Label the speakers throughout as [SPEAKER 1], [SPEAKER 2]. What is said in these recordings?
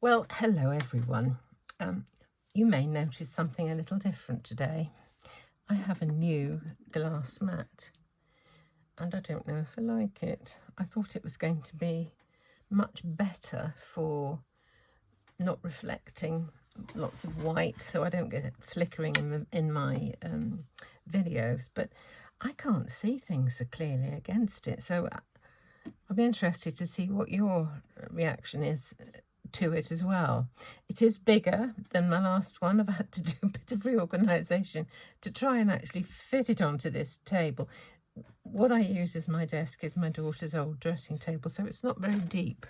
[SPEAKER 1] Well, hello everyone. You may notice something a little different today. I have a new glass mat and I don't know if I like it. I thought it was going to be much better for not reflecting lots of white so I don't get it flickering in my videos, but I can't see things so clearly against it. So I'll be interested to see what your reaction is to it as well. It is bigger than my last one. I've had to do a bit of reorganisation to try and actually fit it onto this table. What I use as my desk is my daughter's old dressing table, so it's not very deep.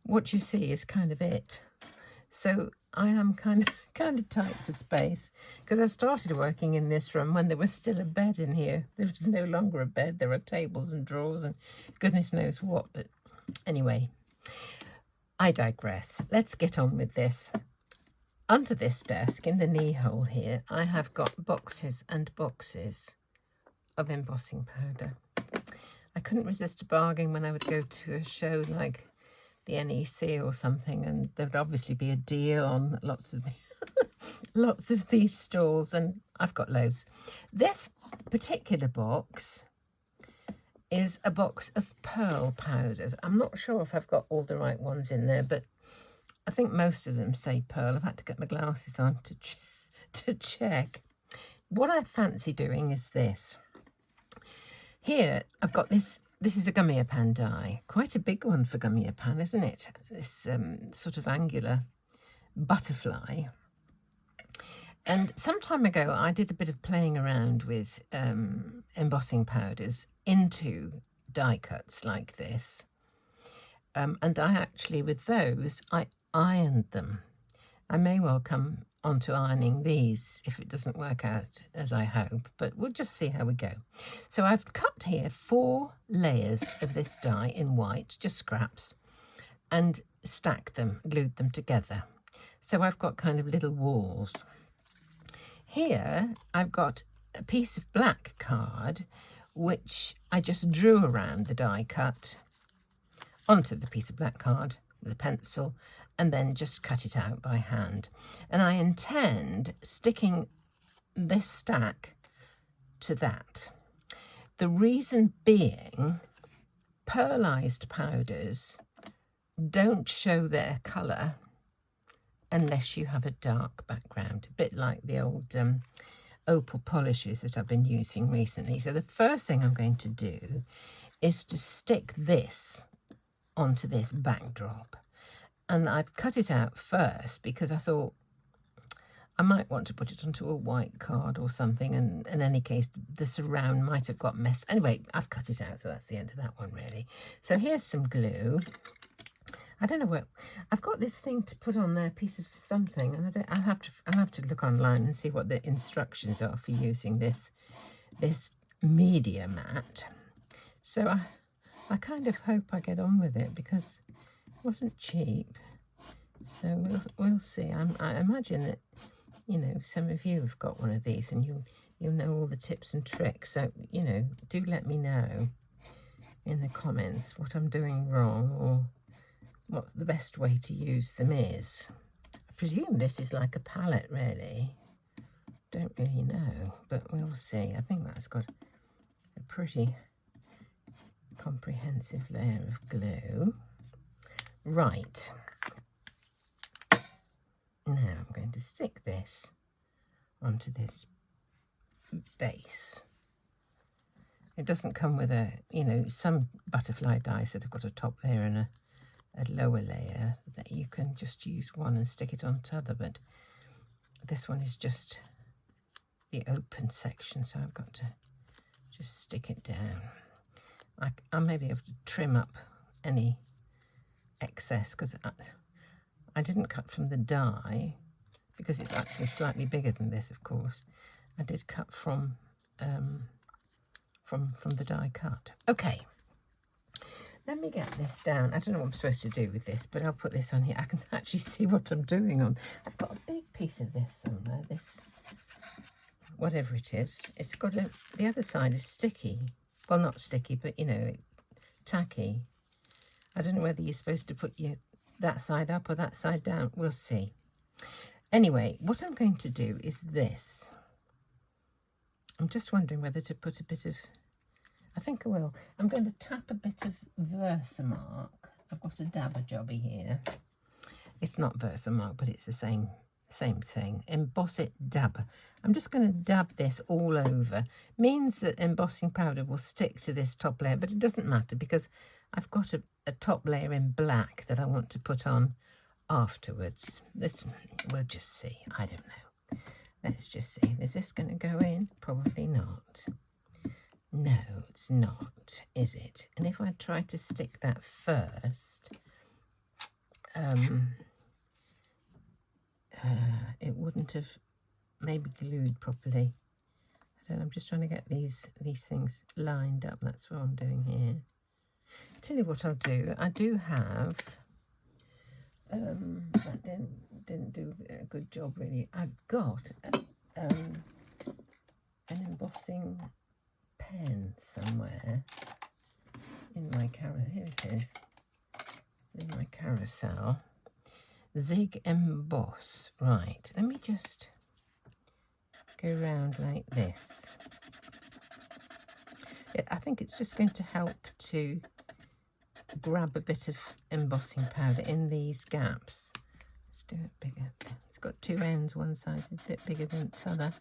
[SPEAKER 1] What you see is kind of it. So I am kind of tight for space because I started working in this room when there was still a bed in here. There was no longer a bed. There are tables and drawers and goodness knows what. But anyway, I digress. Let's get on with this. Under this desk, in the knee hole here, I have got boxes and boxes of embossing powder. I couldn't resist a bargain when I would go to a show like the NEC or something, and there would obviously be a deal on lots of lots of these stalls, and I've got loads. This particular box is a box of pearl powders. I'm not sure if I've got all the right ones in there, but I think most of them say pearl. I've had to get my glasses on to check. What I fancy doing is this. Here I've got this. This is a Gummiapan die. Quite a big one for Gummiapan, isn't it? This sort of angular butterfly. And some time ago, I did a bit of playing around with embossing powders into die cuts like this. And I actually, with those, I ironed them. I may well come onto ironing these if it doesn't work out as I hope, but we'll just see how we go. So I've cut here 4 layers of this die in white, just scraps, and stacked them, glued them together. So I've got kind of little walls. Here I've got a piece of black card, which I just drew around the die cut onto the piece of black card with a pencil, and then just cut it out by hand. And I intend sticking this stack to that. The reason being, pearlized powders don't show their colour unless you have a dark background, a bit like the old opal polishes that I've been using recently. So the first thing I'm going to do is to stick this onto this backdrop. And I've cut it out first because I thought I might want to put it onto a white card or something, and in any case the surround might have got messed. Anyway, I've cut it out, so that's the end of that one really. So here's some glue. I don't know where I've got this thing to put on there, a piece of something, and I'll have to look online and see what the instructions are for using this media mat. So I kind of hope I get on with it because it wasn't cheap. So we'll see. I imagine that, you know, some of you have got one of these and you'll know all the tips and tricks. So, you know, do let me know in the comments what I'm doing wrong or what the best way to use them is. I presume this is like a palette, really. Don't really know, but we'll see. I think that's got a pretty comprehensive layer of glue. Right. Now I'm going to stick this onto this base. It doesn't come with a, you know, some butterfly dies that have got a top layer and a lower layer that you can just use one and stick it on t'other, but this one is just the open section, so I've got to just stick it down. I may be able to trim up any excess because I didn't cut from the die because it's actually slightly bigger than this, of course. I did cut from the die cut. Okay, let me get this down. I don't know what I'm supposed to do with this, but I'll put this on here. I can actually see what I'm doing on. I've got a big piece of this somewhere, this, whatever it is. It's got the other side is sticky. Well, not sticky, but, you know, tacky. I don't know whether you're supposed to put your that side up or that side down. We'll see. Anyway, what I'm going to do is this. I'm just wondering whether to put a bit of, I think I will. I'm going to tap a bit of Versamark. I've got a dabber jobby here. It's not Versamark, but it's the same thing. Emboss it dabber. I'm just going to dab this all over. Means that embossing powder will stick to this top layer, but it doesn't matter because I've got a top layer in black that I want to put on afterwards. This, we'll just see. I don't know. Let's just see. Is this going to go in? Probably not. No, it's not, is it? And if I try to stick that first, it wouldn't have maybe glued properly. I don't know, I'm just trying to get these things lined up. That's what I'm doing here. Tell you what I'll do. I do have, that didn't do a good job really. I've got an embossing pen somewhere in my carousel. Here it is, in my carousel. Zig Emboss. Right, let me just go round like this. I think it's just going to help to grab a bit of embossing powder in these gaps. Let's do it bigger. It's got two ends, one side is a bit bigger than the other.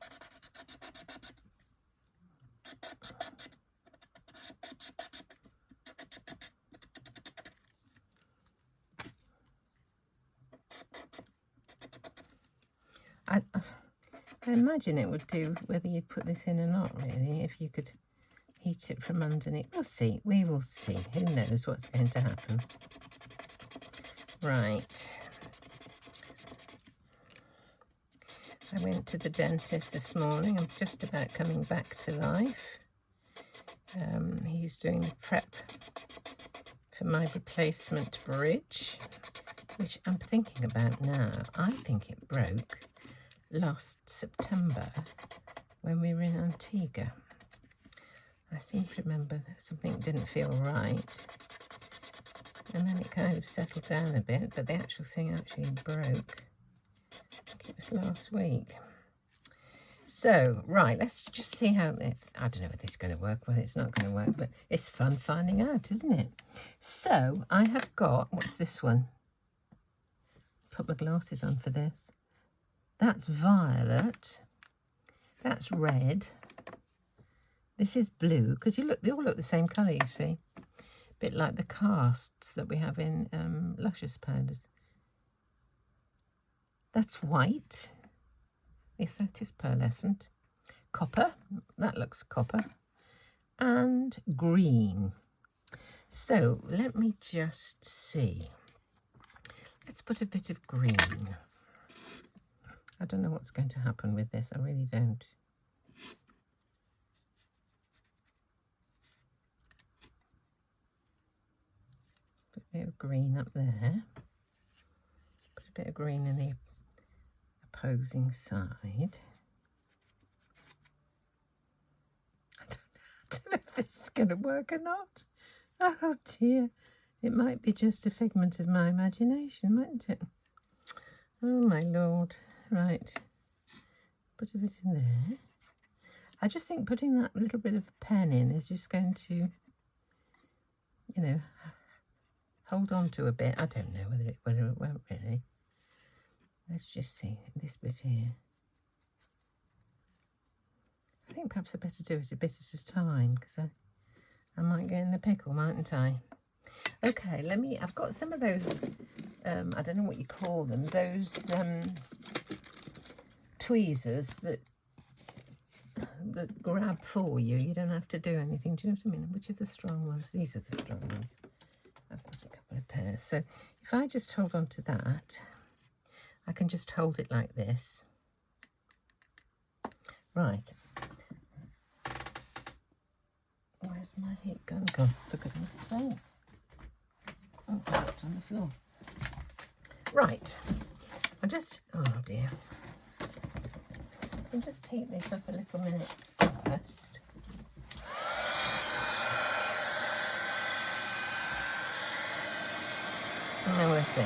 [SPEAKER 1] I imagine it would do whether you'd put this in or not, really, if you could heat it from underneath. We'll see. We will see. Who knows what's going to happen. Right. I went to the dentist this morning. I'm just about coming back to life. He's doing the prep for my replacement bridge, which I'm thinking about now. I think it broke last September when we were in Antigua. I seem to remember that something didn't feel right, and then it kind of settled down a bit, but the actual thing actually broke. I think it was last week. So, right, let's just see how it's, I don't know if this is going to work, whether it's not going to work, but it's fun finding out, isn't it? So, I have got, what's this one? Put my glasses on for this. That's violet. That's red. This is blue, because they all look the same colour, you see. A bit like the casts that we have in Luscious powders. That's white. Yes, that is pearlescent. Copper. That looks copper. And green. So, let me just see. Let's put a bit of green. I don't know what's going to happen with this. I really don't. Put a bit of green up there. Put a bit of green in the opposing side. I don't know if this is going to work or not. Oh dear. It might be just a figment of my imagination, mightn't it? Oh my lord. Right. Put a bit in there. I just think putting that little bit of pen in is just going to, you know, hold on to a bit. I don't know whether it won't really. Let's just see this bit here. I think perhaps I better do it a bit at a time, because I might get in a pickle, mightn't I? Okay, I've got some of those, I don't know what you call them, those tweezers that grab for you. You don't have to do anything. Do you know what I mean? Which are the strong ones? These are the strong ones. I've got a couple of pairs. So if I just hold on to that, I can just hold it like this. Right. Where's my heat gun gone? For goodness sake. Oh, it's on the floor. Right. oh dear. I'll just heat this up a little minute first. And then we'll see.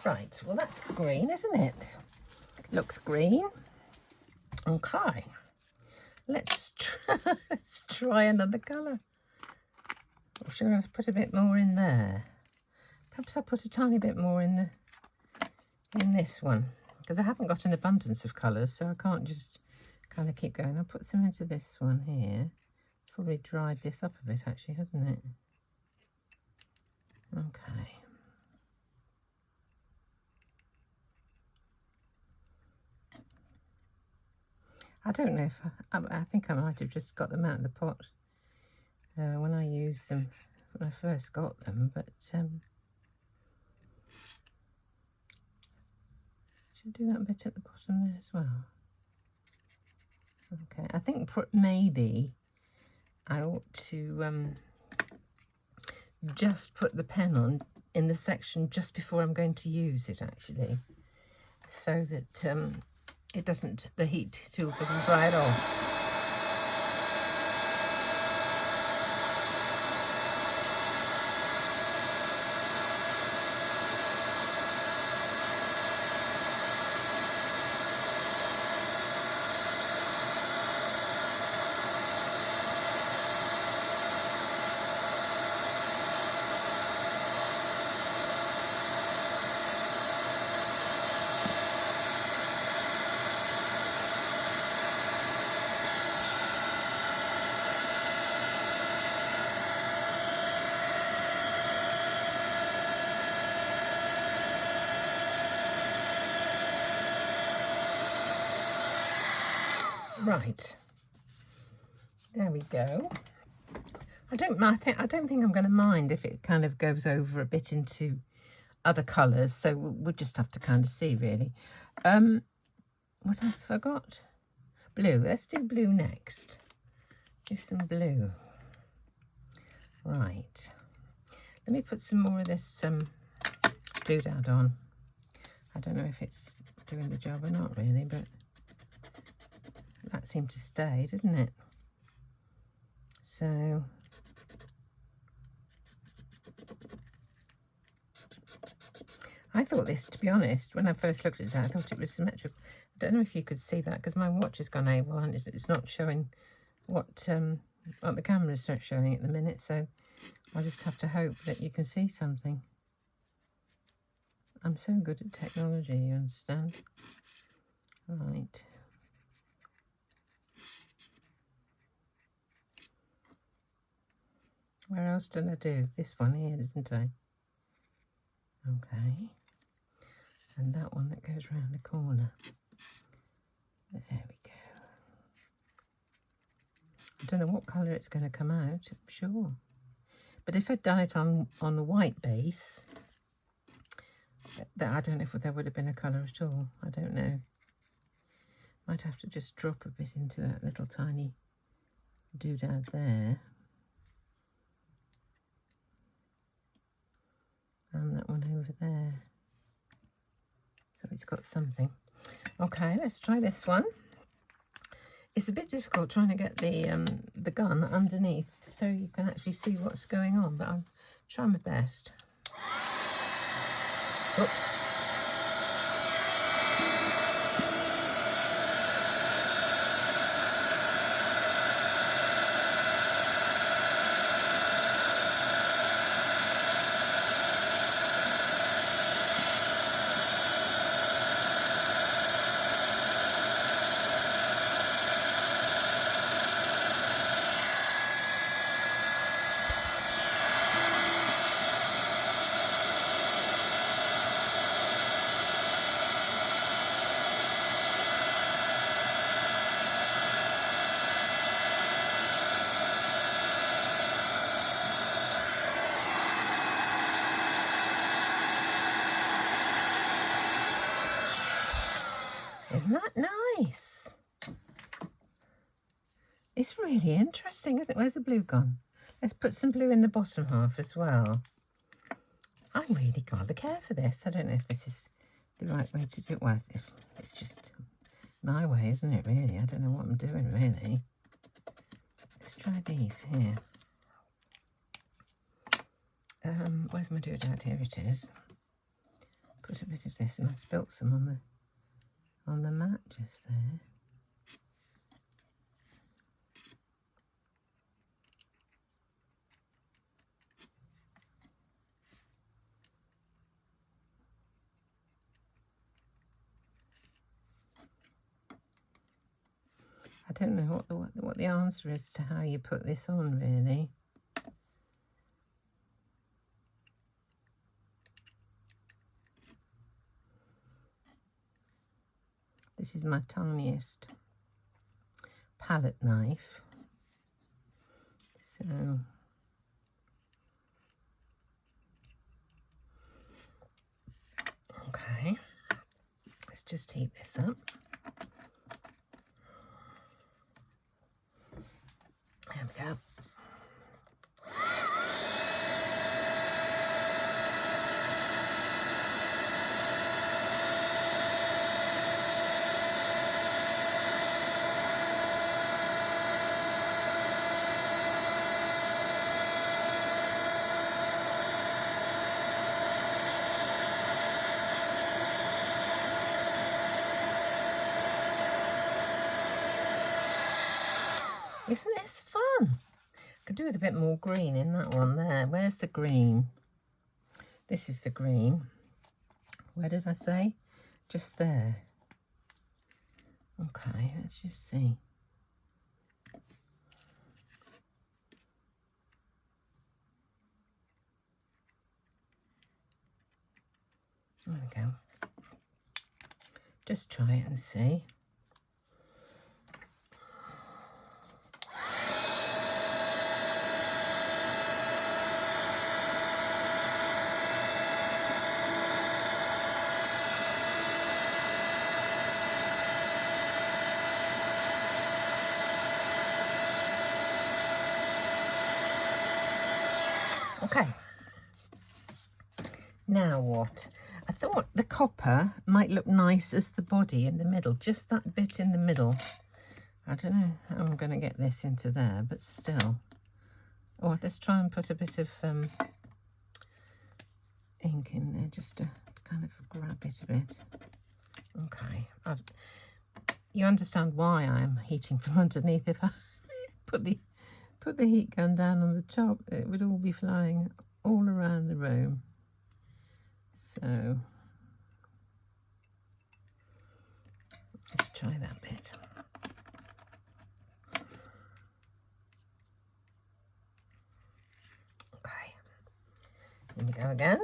[SPEAKER 1] Right, well that's green, isn't it? Looks green. Okay, let's try another colour. Or should I put a bit more in there? Perhaps I'll put a tiny bit more in this one, because I haven't got an abundance of colours, so I can't just kind of keep going. I'll put some into this one here. It's probably dried this up a bit actually, hasn't it? Okay. I don't know if I think I might have just got them out of the pot when I used them when I first got them, but should do that bit at the bottom there as well. Okay, I think maybe I ought to just put the pen on in the section just before I'm going to use it actually, so that it doesn't, the heat tool doesn't dry it off. Right, there we go. I don't think I'm going to mind if it kind of goes over a bit into other colours, so we'll just have to kind of see really. What else have I got? Blue. Let's do blue next. Do some blue. Right. Let me put some more of this doodad on. I don't know if it's doing the job or not really, but that seemed to stay, didn't it? So I thought this, to be honest, when I first looked at it, I thought it was symmetrical. I don't know if you could see that because my watch has gone AWOL and it's not showing what the camera's not showing at the minute. So I just have to hope that you can see something. I'm so good at technology, you understand? Right. Where else did I do? This one here, didn't I? Okay. And that one that goes round the corner. There we go. I don't know what colour it's going to come out, I'm sure. But if I'd done it on the white base, I don't know if there would have been a colour at all. I don't know. Might have to just drop a bit into that little tiny doodad there. And that one over there. So it's got something. Okay, let's try this one. It's a bit difficult trying to get the gun underneath so you can actually see what's going on, but I'll try my best. Oops. Isn't that nice? It's really interesting, isn't it? Where's the blue gone? Let's put some blue in the bottom half as well. I'm really gotta care for this. I don't know if this is the right way to do it. Well, it's just my way, isn't it, really? I don't know what I'm doing, really. Let's try these here. Where's my doodad? Here it is. Put a bit of this, and I spilt some on the mat just there. I don't know what the answer is to how you put this on, really. This is my tiniest palette knife. So okay, let's just heat this up. There we go. Isn't this fun? Could do with a bit more green in that one there. Where's the green? This is the green. Where did I say? Just there. Okay, let's just see. There we go. Just try it and see. Okay, now what? I thought the copper might look nice as the body in the middle, just that bit in the middle. I don't know how I'm going to get this into there, but still. Oh, let's try and put a bit of ink in there just to kind of grab it a bit. Okay, you understand why I'm heating from underneath. If I put the heat gun down on the top, it would all be flying all around the room. So let's try that bit. Okay, here we go again.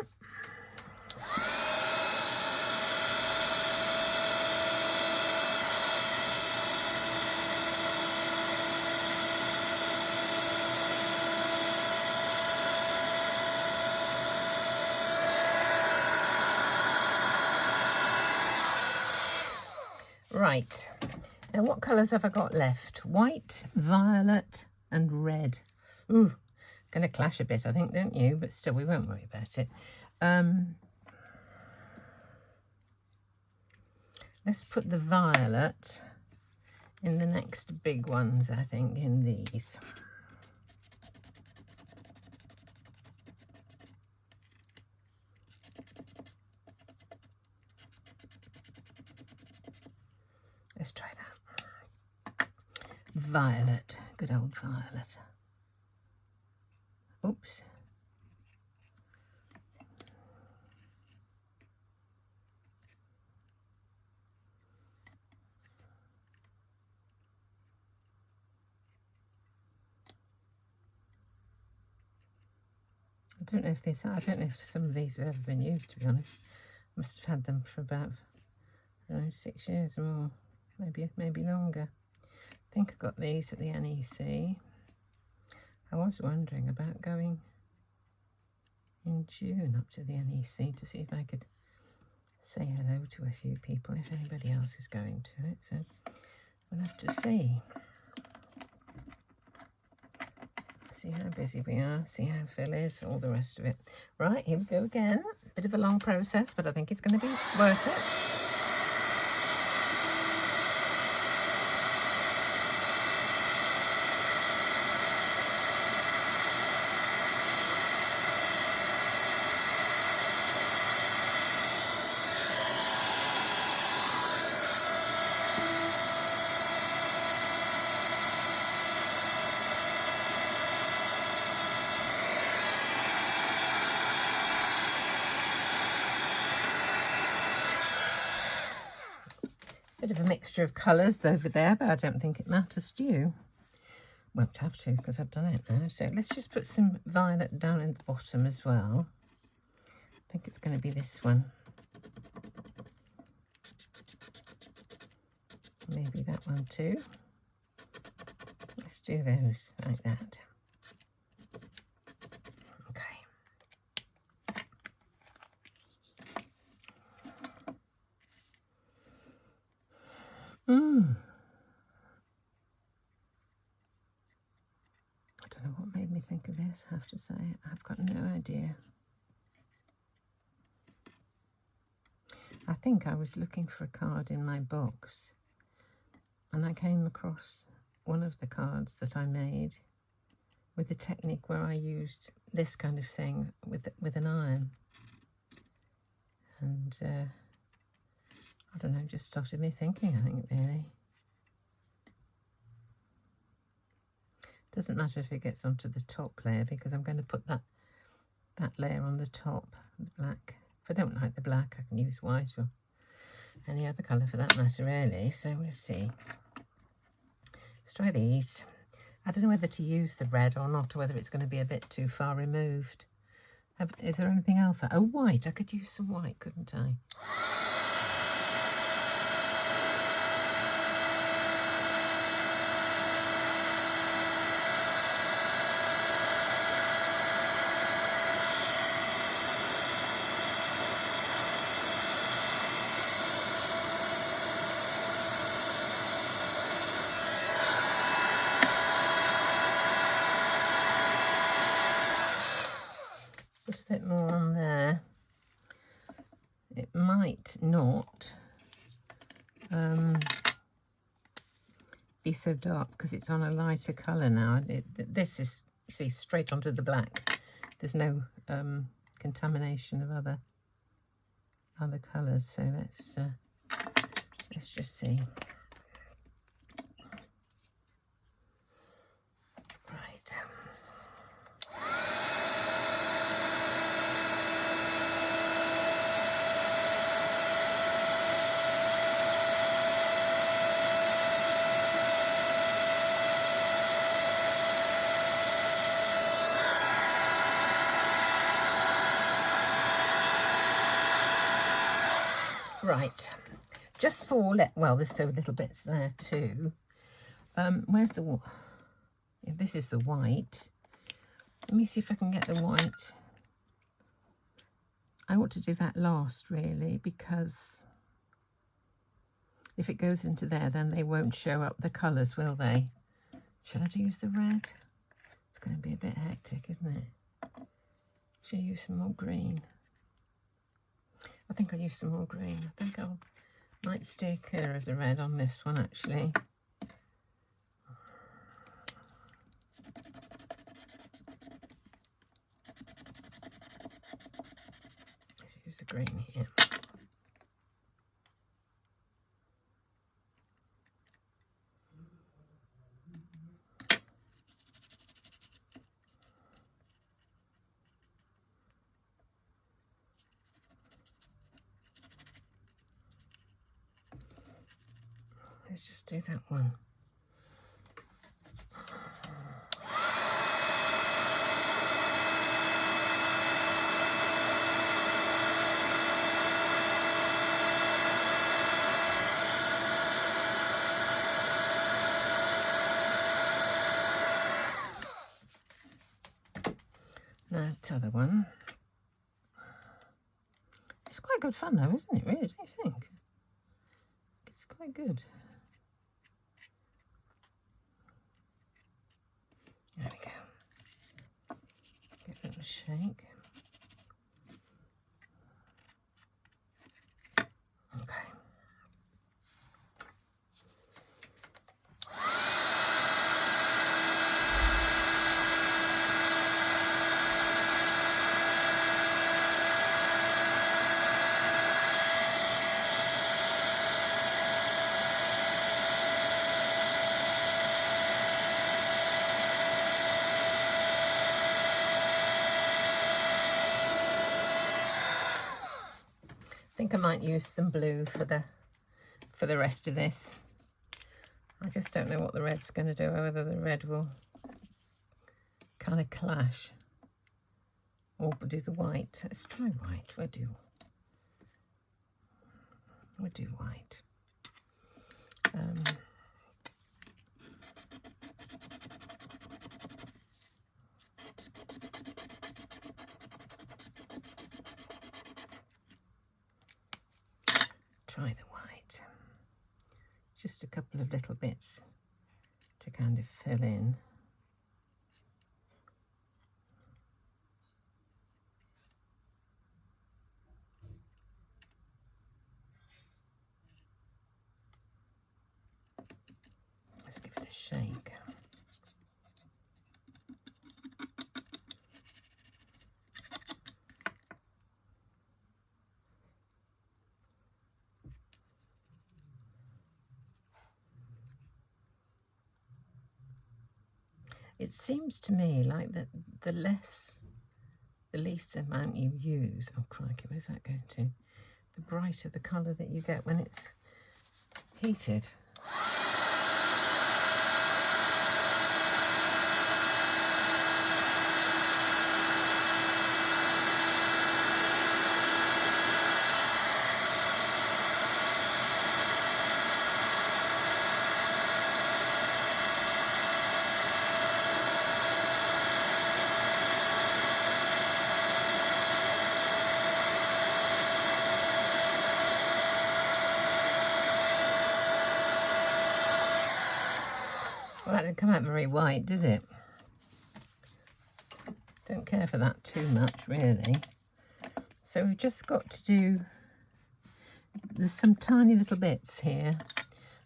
[SPEAKER 1] Right, now what colours have I got left? White, violet and red. Ooh, gonna clash a bit, I think, don't you? But still, we won't worry about it. Let's put the violet in the next big ones, I think, in these. Let's try that. Violet, good old violet. Oops. I don't know if some of these have ever been used, to be honest. Must have had them for about, I don't know, 6 years or more, maybe longer. I think I got these at the NEC. I was wondering about going in June up to the NEC to see if I could say hello to a few people if anybody else is going to it, so we'll have to see. See how busy we are, see how Phil is, all the rest of it. Right, here we go again. Bit of a long process, but I think it's going to be worth it. Bit of a mixture of colours over there, but I don't think it matters to you. Won't have to because I've done it now. So let's just put some violet down in the bottom as well. I think it's going to be this one. Maybe that one too. Let's do those like that. Okay. I don't know what made me think of this, I have to say. I've got no idea. I think I was looking for a card in my box and I came across one of the cards that I made with the technique where I used this kind of thing with an iron. And I don't know, just started me thinking, I think, really. Doesn't matter if it gets onto the top layer because I'm going to put that layer on the top, the black. If I don't like the black, I can use white or any other colour for that matter, really. So we'll see. Let's try these. I don't know whether to use the red or not, or whether it's going to be a bit too far removed. Is there anything else? Oh, white. I could use some white, couldn't I? Put a bit more on there. It might not be so dark because it's on a lighter colour now. This is, see, straight onto the black. There's no contamination of other colours. So let's just see. Right. Right, just for, well, there's so little bits there too. Where's the, yeah, this is the white. Let me see if I can get the white. I ought to do that last, really, because if it goes into there, then they won't show up the colours, will they? Should I use the red? It's going to be a bit hectic, isn't it? Should I use some more green? I think I'll use some more green. I think I might steer clear of the red on this one, actually. Let's use the green here. Let's just do that one. Now, the other one. It's quite quite good fun though, isn't it, really, don't you think? It's quite good. There we go. Give it a shake. Okay. I think I might use some blue for the rest of this. I just don't know what the red's going to do, whether the red will kind of clash or do the white. Let's try white. We'll do white. Try the white. Just a couple of little bits to kind of fill in. Let's give it a shake. It seems to me like that the least amount you use, oh crikey, where's that going to? The brighter the colour that you get when it's heated. Well, that didn't come out very white, did it? Don't care for that too much, really. So we've just got to do, there's some tiny little bits here.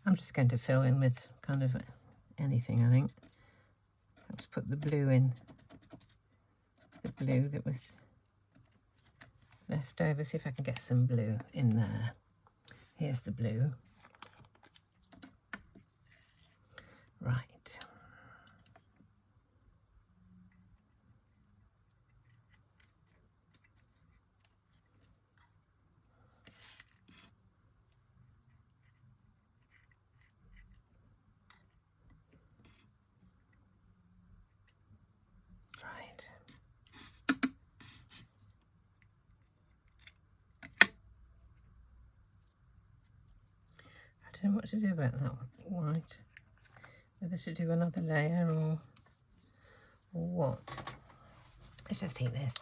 [SPEAKER 1] I'm just going to fill in with kind of anything, I think. Let's put the blue in, the blue that was left over. See if I can get some blue in there. Here's the blue. Right. Right. I don't know what to do about that white. Whether to do another layer or what. Let's just heat this.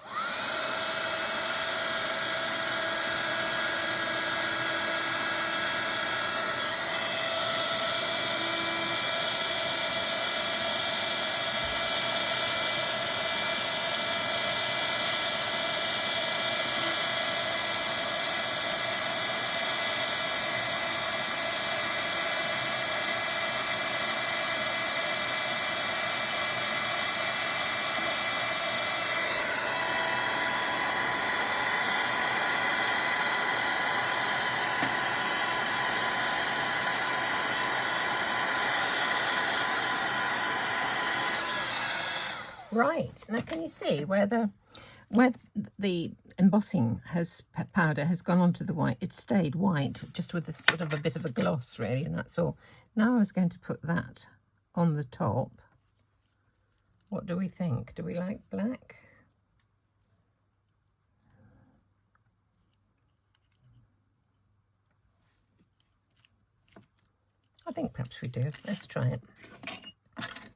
[SPEAKER 1] Right, now can you see where the embossing powder has gone onto the white? It stayed white, just with a sort of a bit of a gloss really, and that's all. Now I was going to put that on the top. What do we think? Do we like black? I think perhaps we do. Let's try it.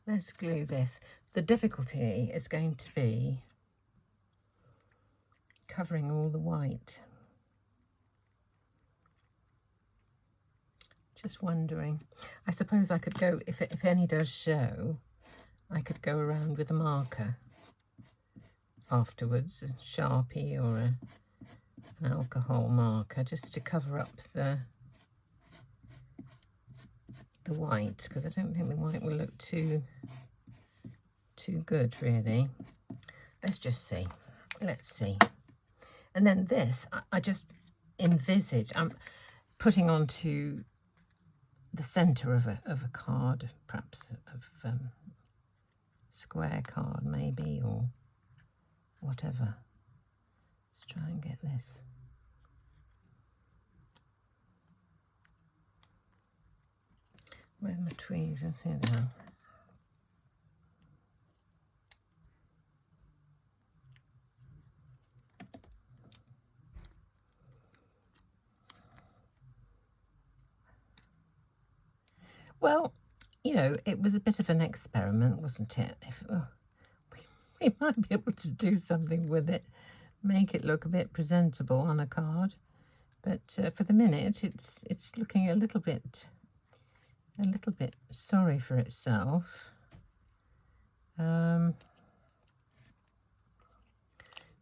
[SPEAKER 1] Let's glue this. The difficulty is going to be covering all the white. Just wondering. I suppose I could go, if any does show, I could go around with a marker afterwards, a Sharpie or an alcohol marker, just to cover up the white, because I don't think the white will look too good, really. Let's just see. Let's see. And then this, I just envisage, I'm putting onto the centre of a card, perhaps of square card maybe, or whatever. Let's try and get this. Where are my tweezers? Here they are. Well, you know, it was a bit of an experiment, wasn't it? We might be able to do something with it, make it look a bit presentable on a card. But for the minute, it's looking a little bit sorry for itself.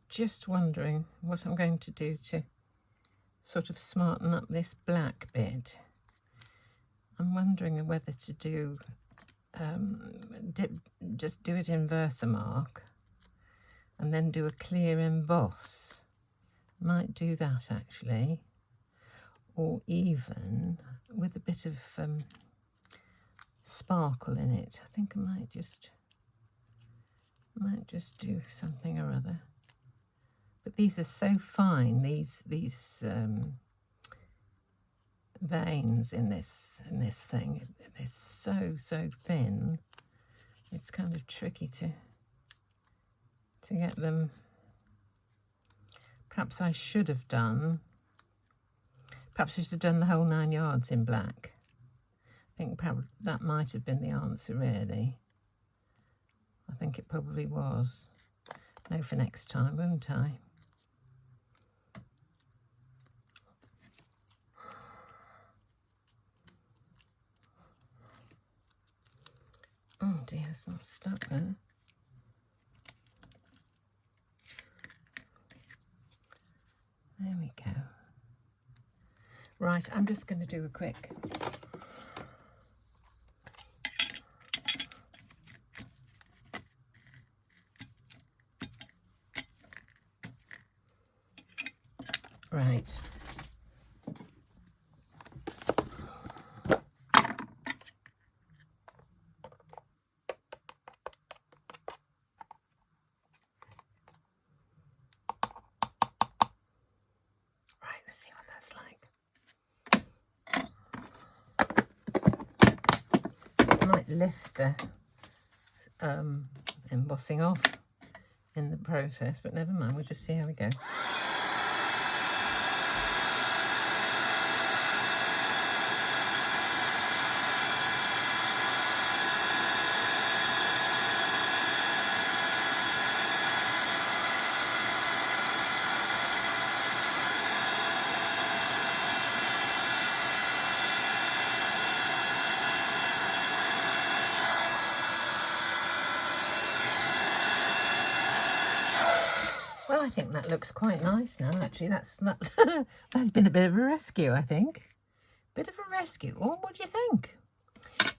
[SPEAKER 1] Just wondering what I'm going to do to sort of smarten up this black bit. I'm wondering whether to do, just do it in Versamark and then do a clear emboss. Might do that actually, or even with a bit of sparkle in it. I think I might just do something or other. But these are so fine. These veins in this thing. They're so thin. It's kind of tricky to get them. Perhaps I should have done. Perhaps I should have done the whole 9 yards in black. I think perhaps that might have been the answer, really. I think it probably was. No, for next time, won't I? Oh dear, it's not stuck there. There we go. Right, I'm just going to do a quick. Right. Let's see what that's like. I might lift the embossing off in the process, but never mind, we'll just see how we go. Well, I think that looks quite nice now, actually. That's that's been a bit of a rescue, I think. Bit of a rescue. Oh, what do you think?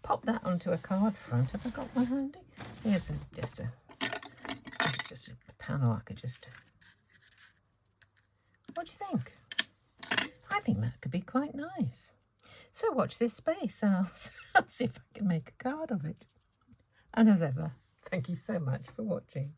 [SPEAKER 1] Pop that onto a card front. Have I got one handy? Here's just a panel I could just... What do you think? I think that could be quite nice. So watch this space and I'll see if I can make a card of it. And as ever, thank you so much for watching.